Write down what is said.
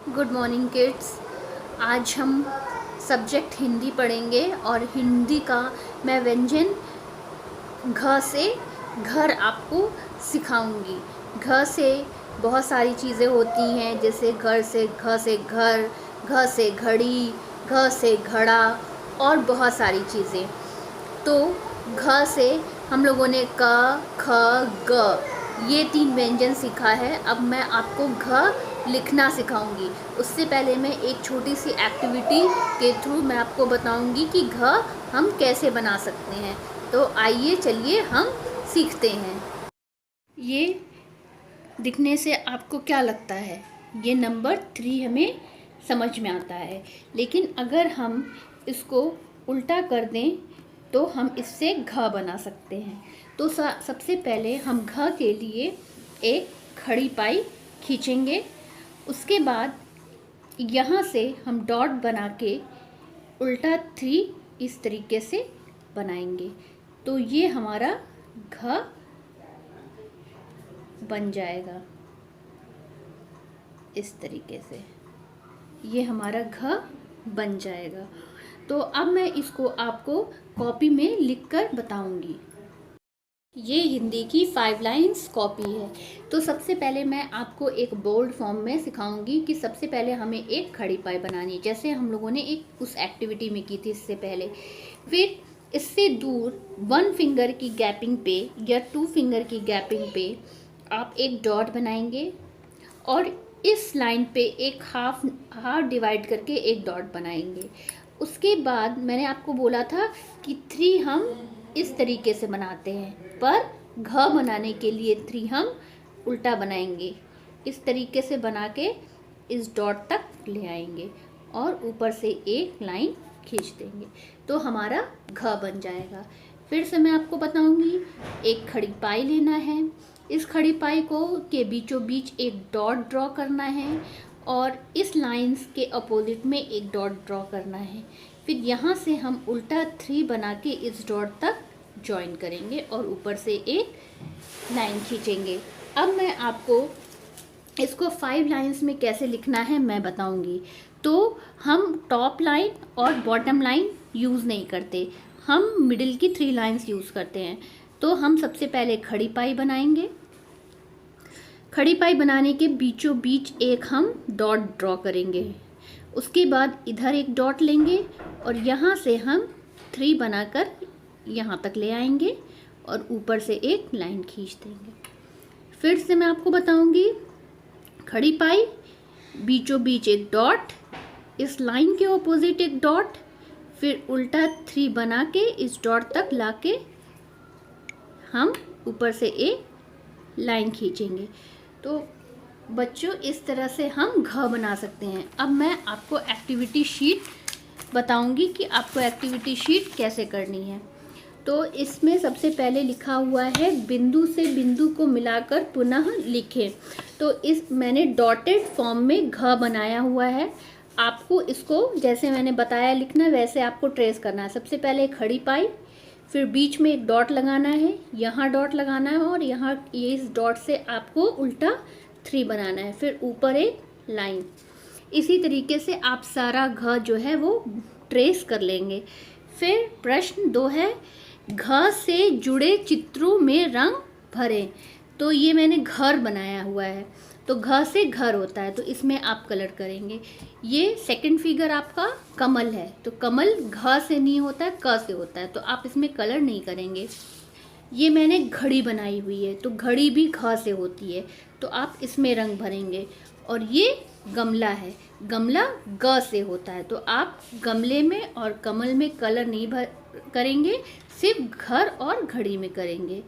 Good morning kids. आज हम subject Hindi पढ़ेंगे और हिंदी का मैं व्यंजन घ से घर आपको सिखाऊंगी। घ से बहुत सारी चीज़ें होती हैं, जैसे घर से घ से घर, घ से घड़ी, घ से घड़ा और बहुत सारी चीज़ें। तो घ से हम लोगों ने क, ख, ग ये 3 व्यंजन सीखा है। अब मैं आपको घ लिखना सिखाऊंगी। उससे पहले मैं एक छोटी सी एक्टिविटी के थ्रू मैं आपको बताऊंगी कि घ हम कैसे बना सकते हैं। तो आइए चलिए हम सीखते हैं। ये दिखने से आपको क्या लगता है? ये नंबर 3 हमें समझ में आता है, लेकिन अगर हम इसको उल्टा कर दें तो हम इससे घ बना सकते हैं। तो सबसे पहले हम घ के लिए एक खड़ी पाई खींचेंगे। उसके बाद यहाँ से हम डॉट बना के उल्टा 3 इस तरीके से बनाएंगे। तो ये हमारा घ बन जाएगा इस तरीके से। ये हमारा घ बन जाएगा। तो अब मैं इसको आपको कॉपी में लिखकर बताऊंगी। ये हिंदी की 5 लाइन्स कॉपी है। तो सबसे पहले मैं आपको एक बोल्ड फॉर्म में सिखाऊंगी कि सबसे पहले हमें एक खड़ी पाई बनानी है, जैसे हम लोगों ने एक उस एक्टिविटी में की थी इससे पहले। फिर इससे दूर 1 फिंगर की गैपिंग पे या 2 फिंगर की गैपिंग पे आप एक डॉट बनाएंगे और इस लाइन पे एक हाफ डिवाइड करके एक डॉट बनाएंगे। उसके बाद मैंने आपको बोला था कि 3 हम इस तरीके से बनाते हैं, पर घ बनाने के लिए 3 हम उल्टा बनाएंगे। इस तरीके से बना के इस डॉट तक ले आएंगे और ऊपर से एक लाइन खींच देंगे, तो हमारा घ बन जाएगा। फिर से मैं आपको बताऊंगी। एक खड़ी पाई लेना है, इस खड़ी पाई को के बीचों बीच एक डॉट ड्रॉ करना है और इस लाइंस के अपोजिट में एक डॉट ड्रॉ करना है। फिर यहाँ से हम उल्टा 3 बना के इस डॉट तक ज्वाइन करेंगे और ऊपर से एक लाइन खींचेंगे। अब मैं आपको इसको 5 लाइंस में कैसे लिखना है मैं बताऊंगी। तो हम टॉप लाइन और बॉटम लाइन यूज़ नहीं करते, हम मिडिल की 3 लाइंस यूज़ करते हैं। तो हम सबसे पहले खड़ी पाई बनाएंगे। खड़ी पाई बनाने के बीचों बीच एक हम डॉट ड्रॉ करेंगे। उसके बाद इधर एक डॉट लेंगे और यहाँ से हम 3 बनाकर यहाँ तक ले आएंगे और ऊपर से एक लाइन खींच देंगे। फिर से मैं आपको बताऊंगी। खड़ी पाई, बीचों बीच एक डॉट, इस लाइन के ऑपोजिट एक डॉट, फिर उल्टा 3 बना के इस डॉट तक लाके हम ऊपर से एक लाइन खींचेंगे। तो बच्चों इस तरह से हम घ बना सकते हैं। अब मैं आपको एक्टिविटी शीट बताऊंगी कि आपको एक्टिविटी शीट कैसे करनी है। तो इसमें सबसे पहले लिखा हुआ है बिंदु से बिंदु को मिलाकर पुनः लिखें। तो इस मैंने डॉटेड फॉर्म में घ बनाया हुआ है। आपको इसको जैसे मैंने बताया लिखना, वैसे आपको ट्रेस करना है। सबसे पहले खड़ी पाई, फिर बीच में एक डॉट लगाना है, यहाँ डॉट लगाना है और यहाँ ये इस डॉट से आपको उल्टा 3 बनाना है, फिर ऊपर एक लाइन। इसी तरीके से आप सारा घ जो है वो ट्रेस कर लेंगे। फिर प्रश्न 2 है, घ से जुड़े चित्रों में रंग भरें। तो ये मैंने घर बनाया हुआ है, तो घ से घर होता है, तो इसमें आप कलर करेंगे। ये सेकंड फिगर आपका कमल है, तो कमल घ से नहीं होता है, क से होता है, तो आप इसमें कलर नहीं करेंगे। ये मैंने घड़ी बनाई हुई है, तो घड़ी भी घ से होती है, तो आप इसमें रंग भरेंगे। और ये गमला है, गमला ग से होता है, तो आप गमले में और कमल में कलर नहीं करेंगे, सिर्फ घर और घड़ी में करेंगे।